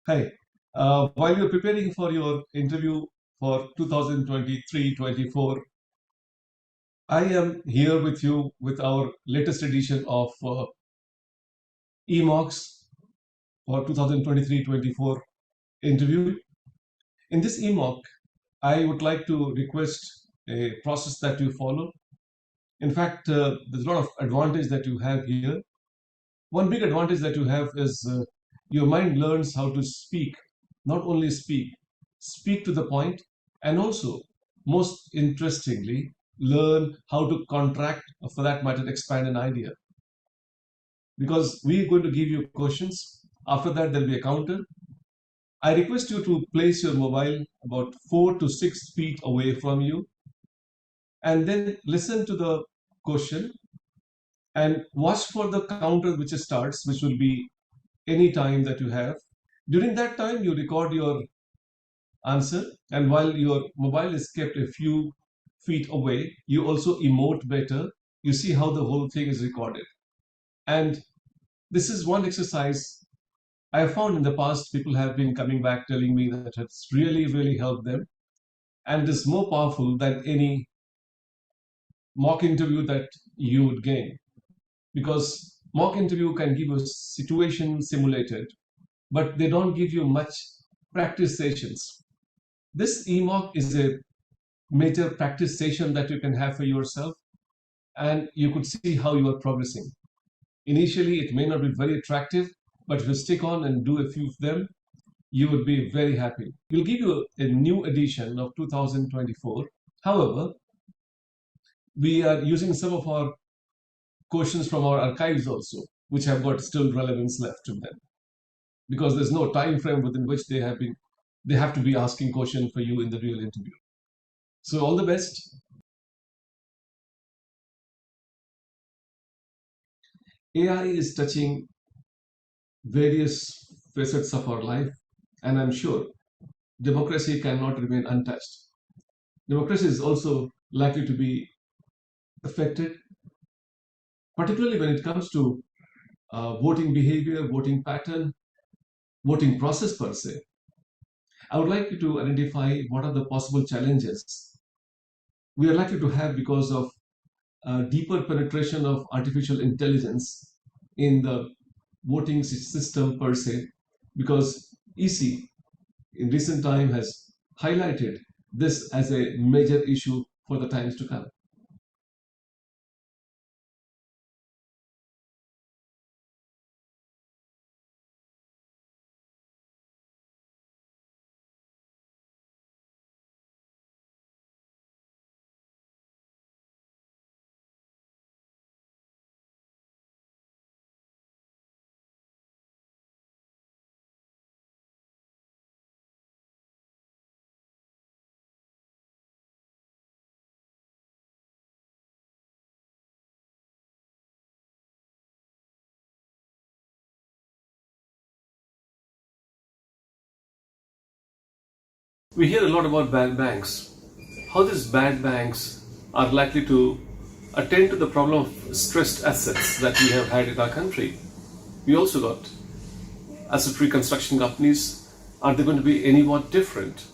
Hi. While you're preparing for your interview for 2023-24, I am here with you with our latest edition of eMocks for 2023-24 interview. In this eMock, I would like to request a process that you follow. In fact, there's a lot of advantage that you have here. One big advantage that you have is your mind learns how to speak, not only speak to the point, and also, most interestingly, learn how to contract, or for that matter, expand an idea. Because we're going to give you questions. After that, there'll be a counter. I request you to place your mobile about 4 to 6 feet away from you and then listen to the question and watch for the counter which starts, which will be any time that you have. During that time, you record your answer, and while your mobile is kept a few feet away, you also emote better. You see how the whole thing is recorded. And this is one exercise I have found in the past. People have been coming back telling me that it's really, really helped them. And it is more powerful than any mock interview that you would gain. Because mock interview can give you a situation simulated, but they don't give you much practice sessions. This eMock is a major practice session that you can have for yourself, and you could see how you are progressing. Initially, it may not be very attractive, but if you stick on and do a few of them, you would be very happy. We'll give you a new edition of 2024. However, we are using some of our questions from our archives also, which have got still relevance left to them, because there's no time frame within which they have to be asking question for you in the real interview. So all the best. AI is touching various facets of our life, and I'm sure democracy cannot remain untouched. Democracy is also likely to be affected, particularly when it comes to voting behavior, voting pattern, voting process per se. I would like you to identify what are the possible challenges we are likely to have because of deeper penetration of artificial intelligence in the voting system per se, because EC in recent time has highlighted this as a major issue for the times to come. We hear a lot about bad banks, how these bad banks are likely to attend to the problem of stressed assets that we have had in our country. We also got asset reconstruction companies. Are they going to be any more different?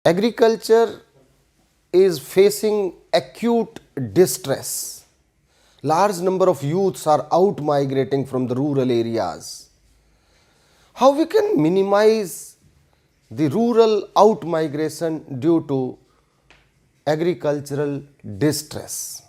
Agriculture is facing acute distress. Large number of youths are out migrating from the rural areas. How we can minimize the rural out migration due to agricultural distress.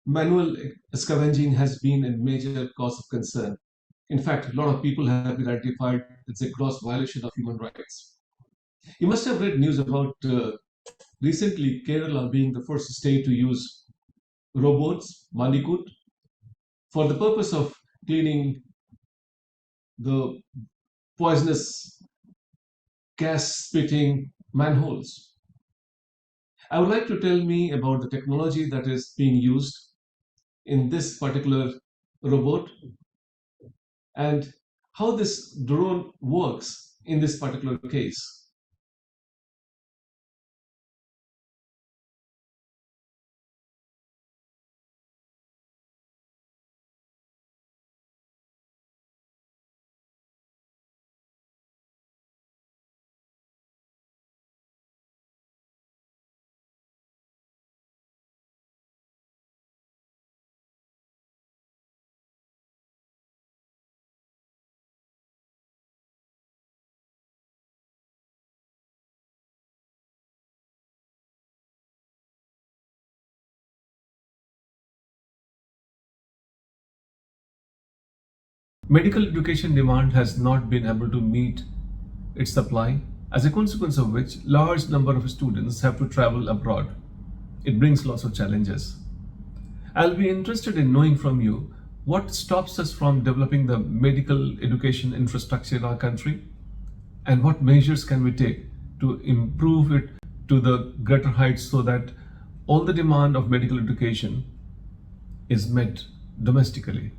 Manual scavenging has been a major cause of concern. In fact, a lot of people have been identified it's a gross violation of human rights. You must have read news about recently Kerala being the first state to use robots, Mandikut, for the purpose of cleaning the poisonous gas spitting manholes. I would like to tell me about the technology that is being used in this particular robot and how this drone works in this particular case. Medical education demand has not been able to meet its supply, as a consequence of which large number of students have to travel abroad. It brings lots of challenges. I'll be interested in knowing from you what stops us from developing the medical education infrastructure in our country and what measures can we take to improve it to the greater heights so that all the demand of medical education is met domestically.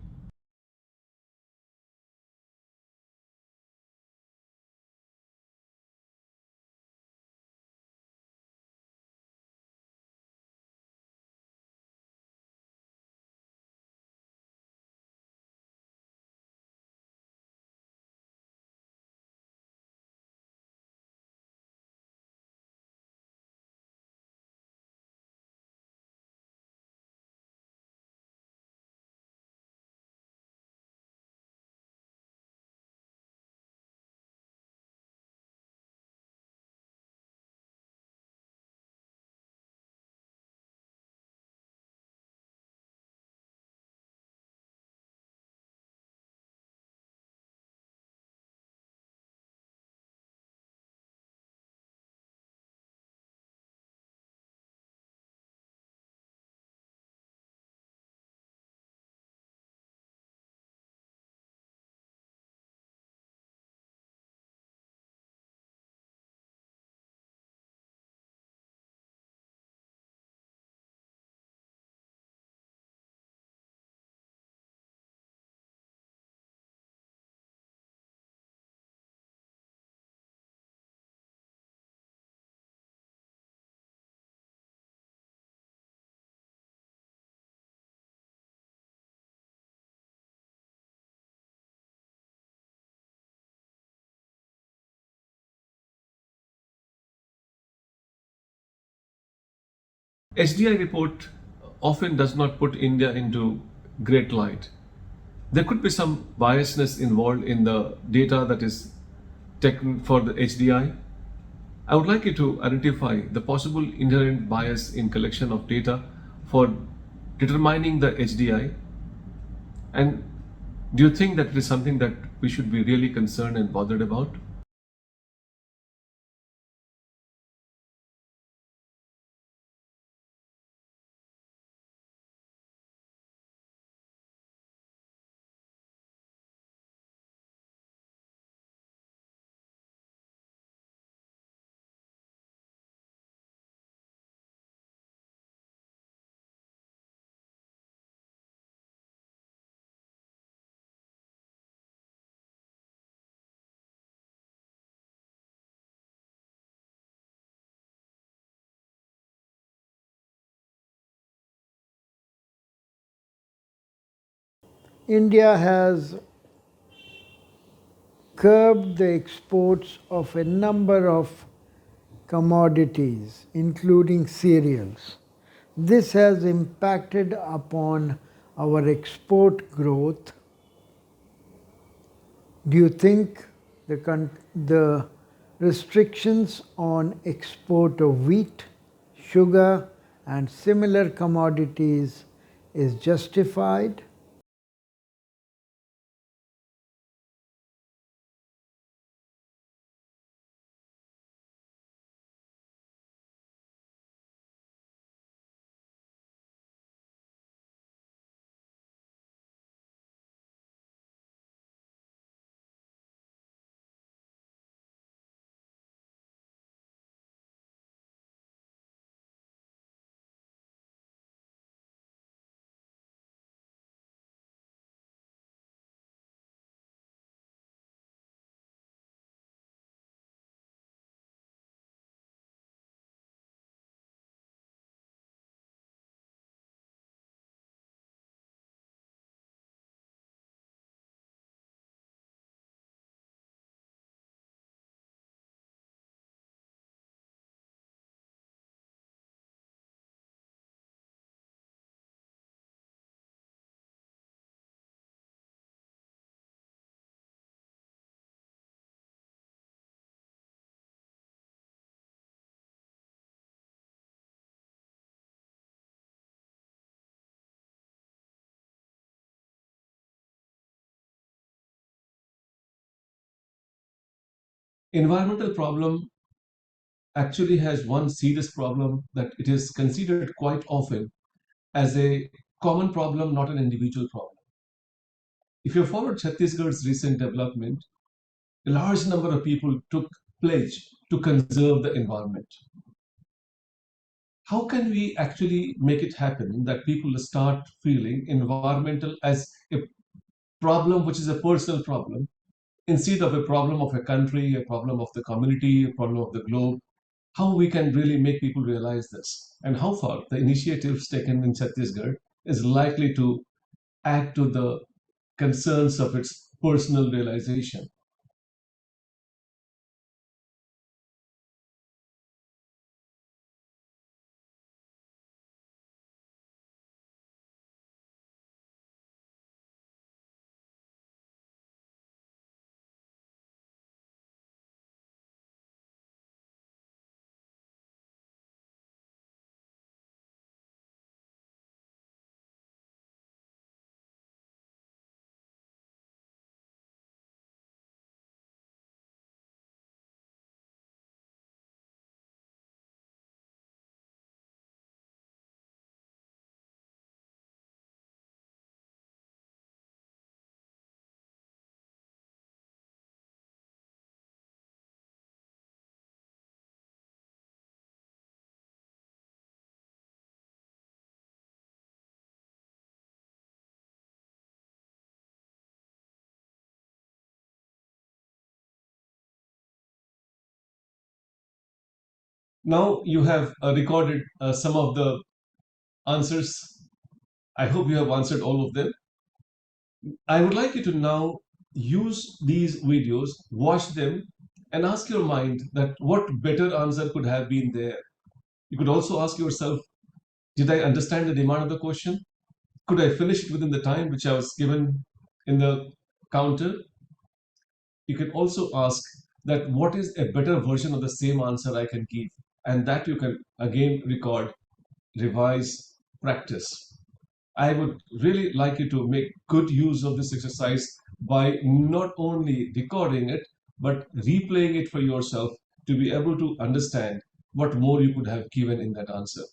HDI report often does not put India into great light. There could be some biasness involved in the data that is taken for the HDI. I would like you to identify the possible inherent bias in collection of data for determining the HDI, and do you think that it is something that we should be really concerned and bothered about? India has curbed the exports of a number of commodities, including cereals. This has impacted upon our export growth. Do you think the restrictions on export of wheat, sugar, and similar commodities is justified? Environmental problem actually has one serious problem that it is considered quite often as a common problem, not an individual problem. If you followed Chhattisgarh's recent development, a large number of people took pledge to conserve the environment. How can we actually make it happen that people start feeling environmental as a problem which is a personal problem instead of a problem of a country, a problem of the community, a problem of the globe? How we can really make people realize this, and how far the initiatives taken in Chhattisgarh is likely to add to the concerns of its personal realization. Now you have recorded some of the answers. I hope you have answered all of them. I would like you to now use these videos, watch them, and ask your mind that what better answer could have been there. You could also ask yourself, did I understand the demand of the question? Could I finish it within the time which I was given in the counter? You can also ask that what is a better version of the same answer I can give, and that you can again record, revise, practice. I would really like you to make good use of this exercise by not only recording it, but replaying it for yourself to be able to understand what more you could have given in that answer.